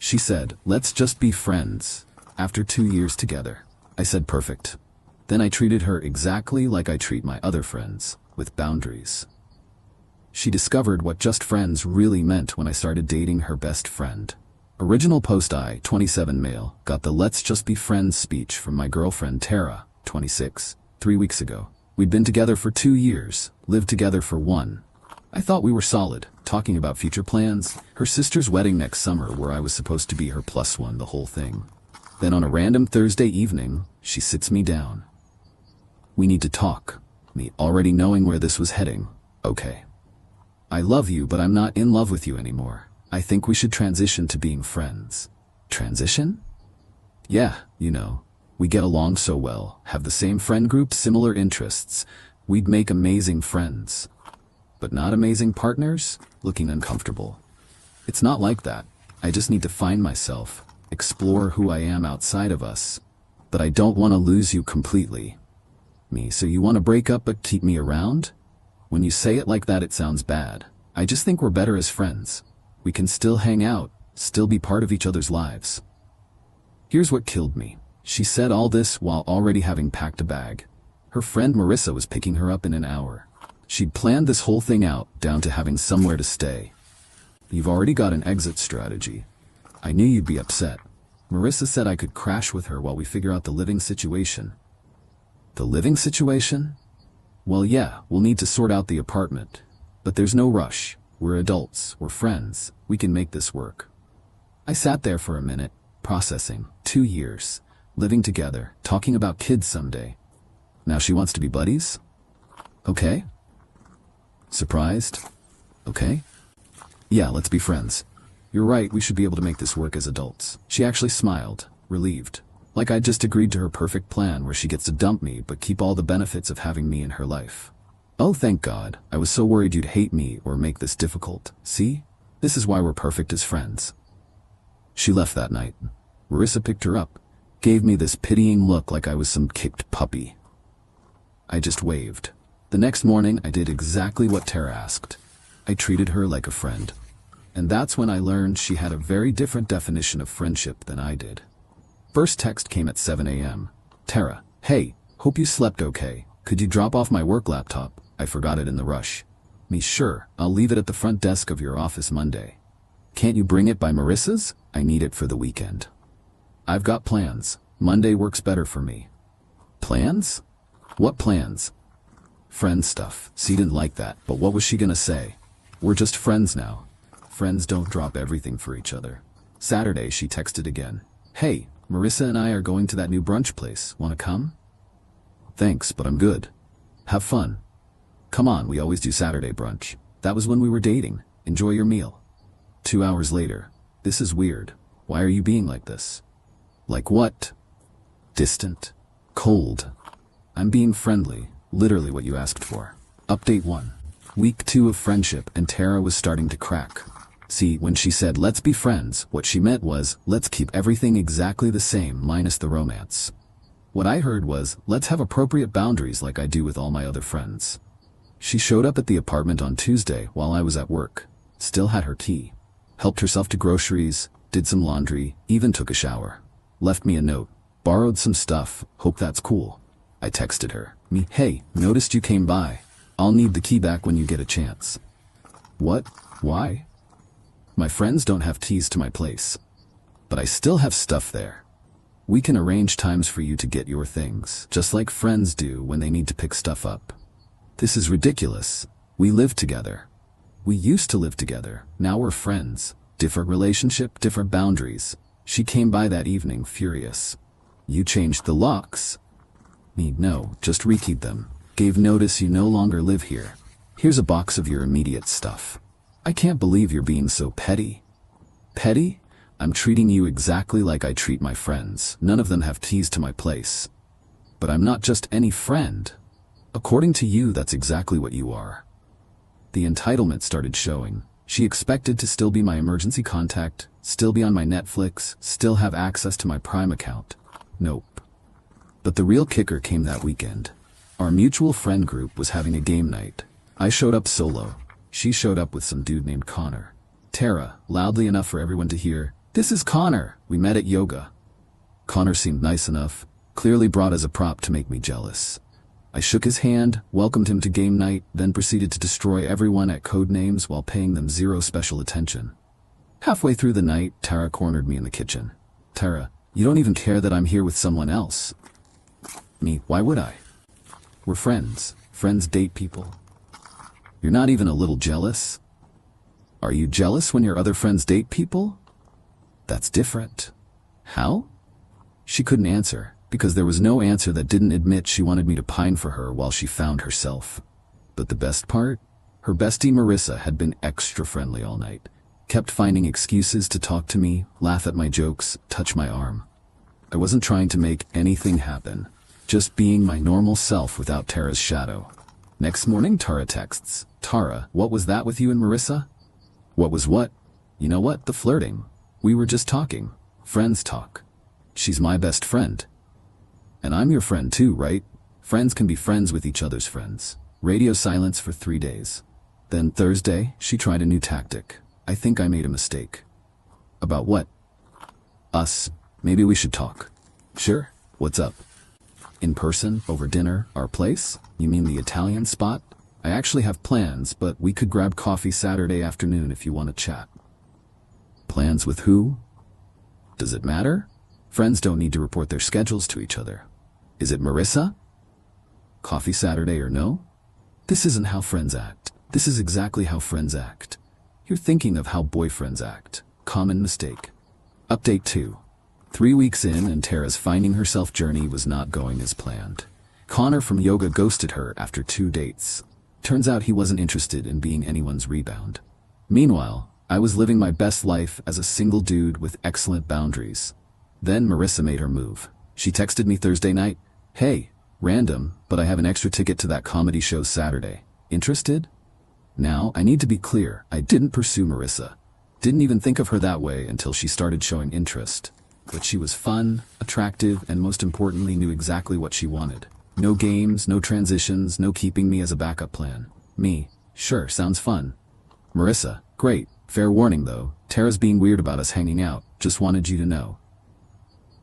She said, let's just be friends. After 2 years together. I said perfect. Then I treated her exactly like I treat my other friends, with boundaries. She discovered what just friends really meant when I started dating her best friend. Original post I, 27 male, got the let's just be friends speech from my girlfriend Tara, 26, 3 weeks ago. We'd been together for 2 years, lived together for 1. I thought we were solid, talking about future plans, her sister's wedding next summer where I was supposed to be her +1, the whole thing. Then on a random Thursday evening, she sits me down. We need to talk. Me already knowing where this was heading. Okay. I love you, but I'm not in love with you anymore. I think we should transition to being friends. Transition? Yeah, you know. We get along so well, have the same friend group, similar interests. We'd make amazing friends. But not amazing partners? Looking uncomfortable. It's not like that. I just need to find myself, explore who I am outside of us. But I don't want to lose you completely. Me, so you want to break up but keep me around? When you say it like that, it sounds bad. I just think we're better as friends. We can still hang out, still be part of each other's lives. Here's what killed me. She said all this while already having packed a bag. Her friend Marissa was picking her up in an hour. She'd planned this whole thing out, down to having somewhere to stay. You've already got an exit strategy. I knew you'd be upset. Marissa said I could crash with her while we figure out the living situation. The living situation? Well, yeah, we'll need to sort out the apartment. But there's no rush. We're adults, we're friends, we can make this work. I sat there for a minute, processing. 2 years, living together, talking about kids someday. Now she wants to be buddies? Okay. Surprised? Okay. Yeah, let's be friends. You're right, we should be able to make this work as adults. She actually smiled, relieved. Like I'd just agreed to her perfect plan where she gets to dump me but keep all the benefits of having me in her life. Oh, thank God. I was so worried you'd hate me or make this difficult. See? This is why we're perfect as friends. She left that night. Marissa picked her up, gave me this pitying look like I was some kicked puppy. I just waved. The next morning, I did exactly what Tara asked. I treated her like a friend. And that's when I learned she had a very different definition of friendship than I did. First text came at 7 a.m. Tara, hey, hope you slept okay. Could you drop off my work laptop? I forgot it in the rush. Me, sure, I'll leave it at the front desk of your office Monday. Can't you bring it by Marissa's? I need it for the weekend. I've got plans. Monday works better for me. Plans? What plans? Friend stuff. She didn't like that, but what was she gonna say? We're just friends now. Friends don't drop everything for each other. Saturday, she texted again. Hey, Marissa and I are going to that new brunch place. Wanna come? Thanks, but I'm good. Have fun. Come on, we always do Saturday brunch. That was when we were dating. Enjoy your meal. 2 hours later. This is weird. Why are you being like this? Like what? Distant. Cold. I'm being friendly. Literally what you asked for. Update 1. Week 2 of friendship, and Tara was starting to crack. See, when she said let's be friends, what she meant was let's keep everything exactly the same minus the romance. What I heard was let's have appropriate boundaries like I do with all my other friends. She showed up at the apartment on Tuesday while I was at work. Still had her key. Helped herself to groceries, did some laundry, even took a shower. Left me a note. Borrowed some stuff, hope that's cool. I texted her. Me, hey, noticed you came by. I'll need the key back when you get a chance. What? Why? My friends don't have keys to my place. But I still have stuff there. We can arrange times for you to get your things, just like friends do when they need to pick stuff up. This is ridiculous. We live together. We used to live together, now we're friends. Different relationship, different boundaries. She came by that evening furious. You changed the locks. Me, no, just rekeyed them. Gave notice you no longer live here. Here's a box of your immediate stuff. I can't believe you're being so petty. Petty? I'm treating you exactly like I treat my friends. None of them have keys to my place. But I'm not just any friend. According to you, that's exactly what you are. The entitlement started showing. She expected to still be my emergency contact, still be on my Netflix, still have access to my Prime account. Nope. But the real kicker came that weekend. Our mutual friend group was having a game night. I showed up solo. She showed up with some dude named Connor. Tara, loudly enough for everyone to hear, This is Connor. We met at yoga. Connor seemed nice enough, clearly brought as a prop to make me jealous. I shook his hand, welcomed him to game night, then proceeded to destroy everyone at Codenames while paying them zero special attention. Halfway through the night, Tara cornered me in the kitchen. Tara, you don't even care that I'm here with someone else. Me, why would I? We're friends. Friends date people. You're not even a little jealous? Are you jealous when your other friends date people? That's different. How? She couldn't answer, because there was no answer that didn't admit she wanted me to pine for her while she found herself. But the best part? Her bestie Marissa had been extra friendly all night, kept finding excuses to talk to me, laugh at my jokes, touch my arm. I wasn't trying to make anything happen, just being my normal self without Tara's shadow. Next morning, Tara texts, Tara, what was that with you and Marissa? What was what? You know what, the flirting. We were just talking. Friends talk. She's my best friend. And I'm your friend too, right? Friends can be friends with each other's friends. Radio silence for 3 days. Then Thursday, she tried a new tactic. I think I made a mistake. About what? Us. Maybe we should talk. Sure. What's up? In person, over dinner, our place? You mean the Italian spot? I actually have plans, but we could grab coffee Saturday afternoon if you want to chat. Plans with who? Does it matter? Friends don't need to report their schedules to each other. Is it Marissa? Coffee Saturday or no? This isn't how friends act. This is exactly how friends act. You're thinking of how boyfriends act. Common mistake. Update 2. 3 weeks in and Tara's finding herself journey was not going as planned. Connor from yoga ghosted her after 2 dates. Turns out he wasn't interested in being anyone's rebound. Meanwhile, I was living my best life as a single dude with excellent boundaries. Then Marissa made her move. She texted me Thursday night, hey, random, but I have an extra ticket to that comedy show Saturday. Interested? Now, I need to be clear, I didn't pursue Marissa. Didn't even think of her that way until she started showing interest. But she was fun, attractive, and most importantly knew exactly what she wanted. No games, no transitions, no keeping me as a backup plan. Me, sure, sounds fun. Marissa, great. Fair warning though, Tara's being weird about us hanging out, just wanted you to know.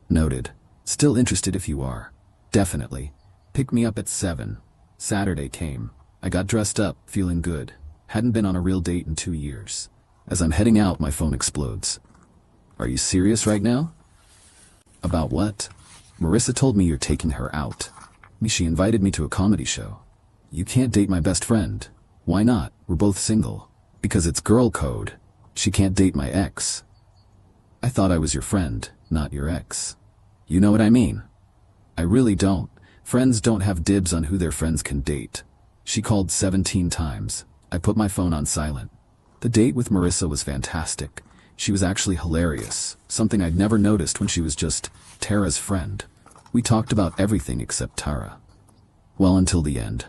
Noted. Still interested if you are. Definitely. Pick me up at 7. Saturday came. I got dressed up, feeling good. Hadn't been on a real date in 2 years. As I'm heading out, my phone explodes. Are you serious right now? About what? Marissa told me you're taking her out. She invited me to a comedy show. You can't date my best friend. Why not? We're both single. Because it's girl code. She can't date my ex. I thought I was your friend, not your ex. You know what I mean? I really don't. Friends don't have dibs on who their friends can date. She called 17 times. I put my phone on silent. The date with Marissa was fantastic. She was actually hilarious, something I'd never noticed when she was just Tara's friend. We talked about everything except Tara. Well, until the end.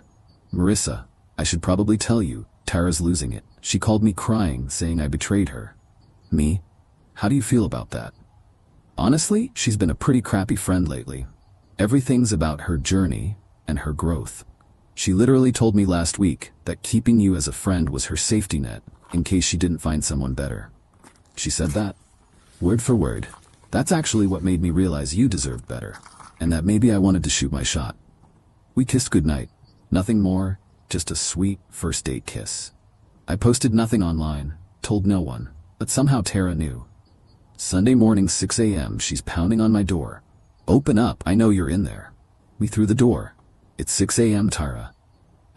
Marissa, I should probably tell you, Tara's losing it. She called me crying, saying I betrayed her. Me? How do you feel about that? Honestly, she's been a pretty crappy friend lately. Everything's about her journey and her growth. She literally told me last week that keeping you as a friend was her safety net in case she didn't find someone better. She said that? Word for word. That's actually what made me realize you deserved better, and that maybe I wanted to shoot my shot. We kissed goodnight. Nothing more, just a sweet first date kiss. I posted nothing online, told no one, but somehow Tara knew. Sunday morning 6 a.m. she's pounding on my door. Open up, I know you're in there. We through the door. It's 6 a.m. Tara.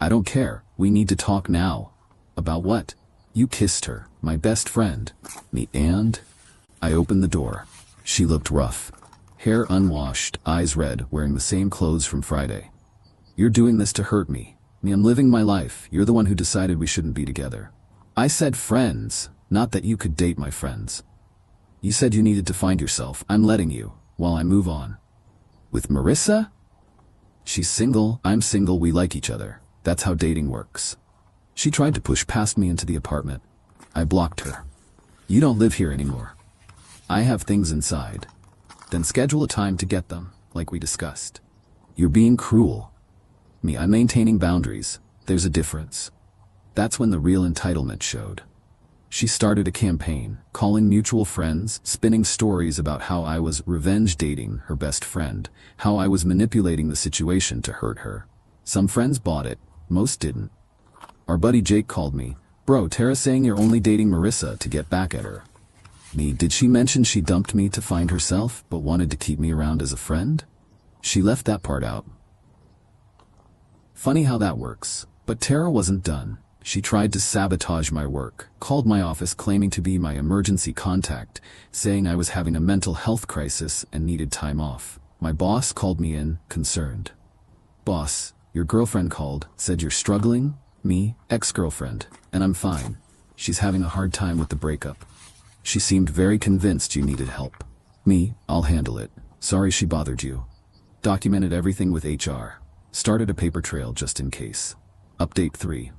I don't care, we need to talk now. About what? You kissed her, my best friend. Me and? I opened the door. She looked rough. Hair unwashed, eyes red, wearing the same clothes from Friday. You're doing this to hurt me. I'm living my life, you're the one who decided we shouldn't be together. I said friends, not that you could date my friends. You said you needed to find yourself, I'm letting you, while I move on. With Marissa? She's single, I'm single, we like each other. That's how dating works. She tried to push past me into the apartment. I blocked her. You don't live here anymore. I have things inside. Then schedule a time to get them, like we discussed. You're being cruel. Me, I'm maintaining boundaries. There's a difference. That's when the real entitlement showed. She started a campaign, calling mutual friends, spinning stories about how I was revenge dating her best friend, how I was manipulating the situation to hurt her. Some friends bought it, most didn't. Our buddy Jake called me, "Bro, Tara's saying you're only dating Marissa to get back at her." Me, did she mention she dumped me to find herself, but wanted to keep me around as a friend? She left that part out. Funny how that works. But Tara wasn't done. She tried to sabotage my work, called my office claiming to be my emergency contact, saying I was having a mental health crisis and needed time off. My boss called me in, concerned. "Boss, your girlfriend called, said you're struggling?" Me, ex-girlfriend, and I'm fine. She's having a hard time with the breakup. She seemed very convinced you needed help. Me, I'll handle it. Sorry she bothered you. Documented everything with HR. Started a paper trail just in case. Update 3.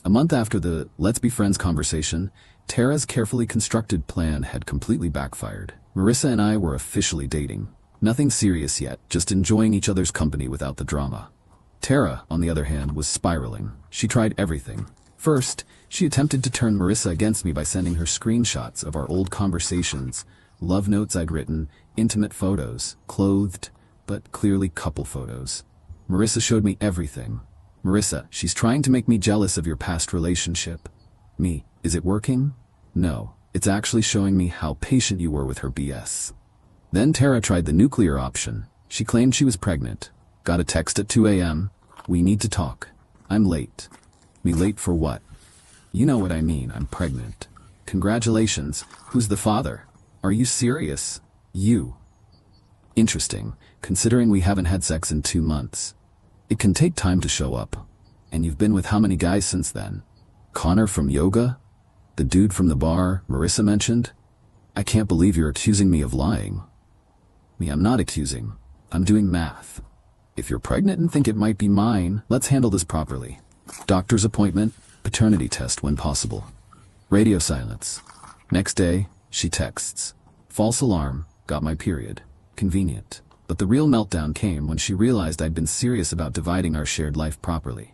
A month after the "let's be friends" conversation, Tara's carefully constructed plan had completely backfired. Marissa and I were officially dating. Nothing serious yet, just enjoying each other's company without the drama. Tara, on the other hand, was spiraling. She tried everything. First, she attempted to turn Marissa against me by sending her screenshots of our old conversations, love notes I'd written, intimate photos, clothed, but clearly couple photos. Marissa showed me everything. "Marissa, she's trying to make me jealous of your past relationship." Me, "Is it working?" "No, it's actually showing me how patient you were with her BS." Then Tara tried the nuclear option. She claimed she was pregnant. Got a text at 2 a.m. "We need to talk." I'm late. Me, late for what? You know what I mean, I'm pregnant. Congratulations, who's the father? Are you serious? You. Interesting, considering we haven't had sex in 2 months. It can take time to show up. And you've been with how many guys since then? Connor from yoga? The dude from the bar Marissa mentioned? I can't believe you're accusing me of lying. Me, I'm not accusing. I'm doing math. If you're pregnant and think it might be mine, let's handle this properly. Doctor's appointment, paternity test when possible. Radio silence. Next day, she texts. False alarm, got my period. Convenient. But the real meltdown came when she realized I'd been serious about dividing our shared life properly.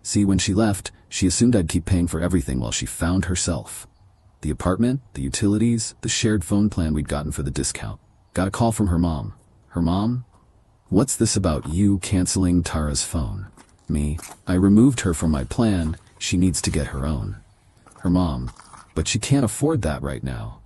See, when she left, she assumed I'd keep paying for everything while she found herself. The apartment, the utilities, the shared phone plan we'd gotten for the discount. Got a call from her mom. Her mom? "What's this about you canceling Tara's phone?" Me, "I removed her from my plan, she needs to get her own." Her mom, "But she can't afford that right now."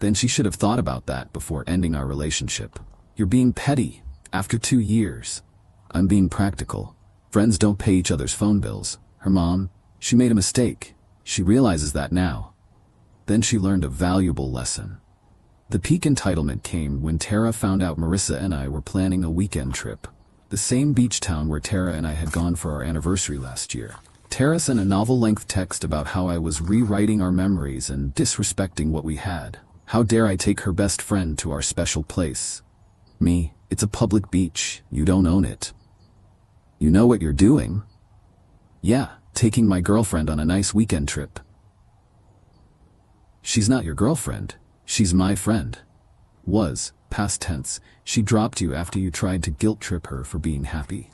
Then she should have thought about that before ending our relationship. You're being petty, after 2 years. I'm being practical. Friends don't pay each other's phone bills. Her mom, she made a mistake. She realizes that now. Then she learned a valuable lesson. The peak entitlement came when Tara found out Marissa and I were planning a weekend trip. The same beach town where Tara and I had gone for our anniversary last year. Tara sent a novel-length text about how I was rewriting our memories and disrespecting what we had. How dare I take her best friend to our special place? Me, "It's a public beach, you don't own it." You know what you're doing? Yeah, taking my girlfriend on a nice weekend trip. She's not your girlfriend, she's my friend. Was, past tense, she dropped you after you tried to guilt trip her for being happy.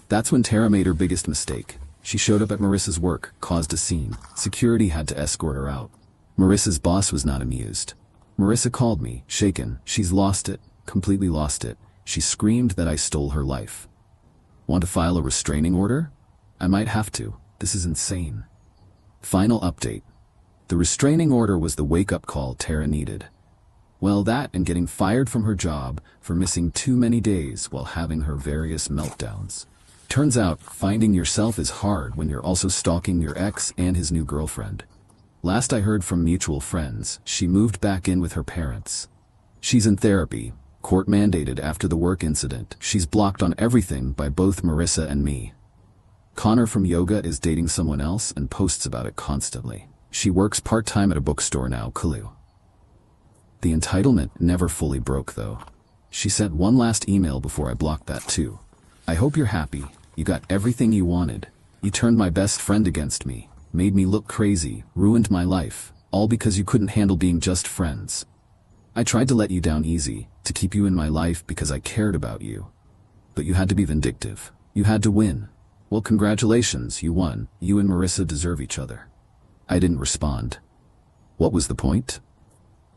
That's when Tara made her biggest mistake. She showed up at Marissa's work, caused a scene. Security had to escort her out. Marissa's boss was not amused. Marissa called me, shaken. She's lost it, completely lost it. She screamed that I stole her life. Want to file a restraining order? I might have to. This is insane. Final update. The restraining order was the wake-up call Tara needed. Well, that and getting fired from her job for missing too many days while having her various meltdowns. Turns out, finding yourself is hard when you're also stalking your ex and his new girlfriend. Last I heard from mutual friends, she moved back in with her parents. She's in therapy, court-mandated after the work incident. She's blocked on everything by both Marissa and me. Connor from yoga is dating someone else and posts about it constantly. She works part-time at a bookstore now, Kalu. The entitlement never fully broke, though. She sent one last email before I blocked that too. "I hope you're happy. You got everything you wanted. You turned my best friend against me, made me look crazy, ruined my life, all because you couldn't handle being just friends. I tried to let you down easy, to keep you in my life because I cared about you. But you had to be vindictive. You had to win. Well, congratulations, you won. You and Marissa deserve each other." I didn't respond. What was the point?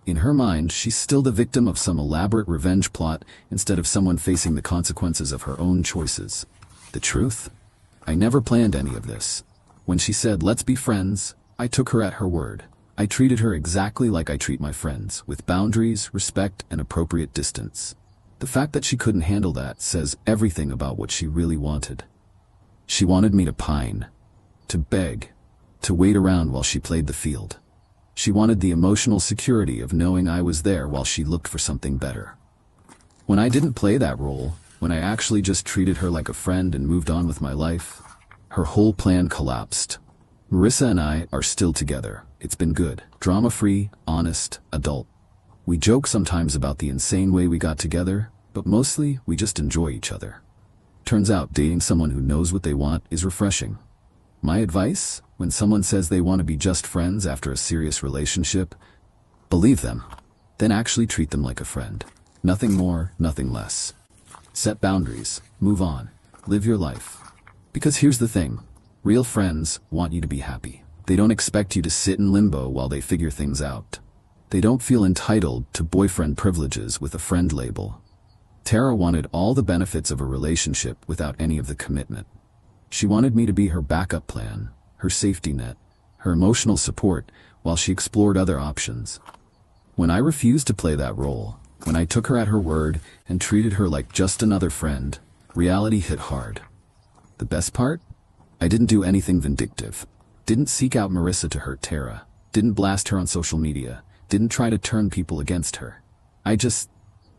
In her mind, she's still the victim of some elaborate revenge plot instead of someone facing the consequences of her own choices. The truth? I never planned any of this. When she said, "Let's be friends," I took her at her word. I treated her exactly like I treat my friends, with boundaries, respect, and appropriate distance. The fact that she couldn't handle that says everything about what she really wanted. She wanted me to pine, to beg, to wait around while she played the field. She wanted the emotional security of knowing I was there while she looked for something better. When I didn't play that role, when I actually just treated her like a friend and moved on with my life, her whole plan collapsed. Marissa and I are still together. It's been good, drama-free, honest, adult. We joke sometimes about the insane way we got together, but mostly we just enjoy each other. Turns out dating someone who knows what they want is refreshing. My advice, when someone says they want to be just friends after a serious relationship, believe them. Then actually treat them like a friend. Nothing more, nothing less. Set boundaries, move on, live your life. Because here's the thing, real friends want you to be happy. They don't expect you to sit in limbo while they figure things out. They don't feel entitled to boyfriend privileges with a friend label. Tara wanted all the benefits of a relationship without any of the commitment. She wanted me to be her backup plan, her safety net, her emotional support, while she explored other options. When I refused to play that role, when I took her at her word and treated her like just another friend, reality hit hard. The best part? I didn't do anything vindictive. Didn't seek out Marissa to hurt Tara. Didn't blast her on social media. Didn't try to turn people against her. I just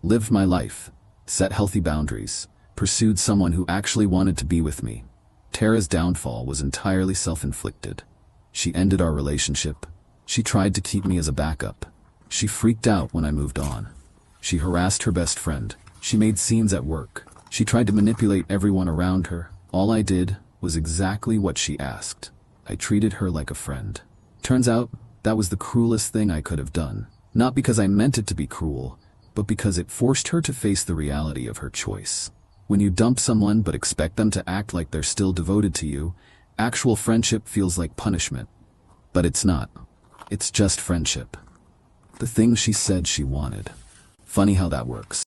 lived my life, set healthy boundaries, pursued someone who actually wanted to be with me. Tara's downfall was entirely self-inflicted. She ended our relationship. She tried to keep me as a backup. She freaked out when I moved on. She harassed her best friend. She made scenes at work. She tried to manipulate everyone around her. All I did was exactly what she asked. I treated her like a friend. Turns out, that was the cruelest thing I could have done. Not because I meant it to be cruel, but because it forced her to face the reality of her choice. When you dump someone but expect them to act like they're still devoted to you, actual friendship feels like punishment. But it's not. It's just friendship. The thing she said she wanted. Funny how that works.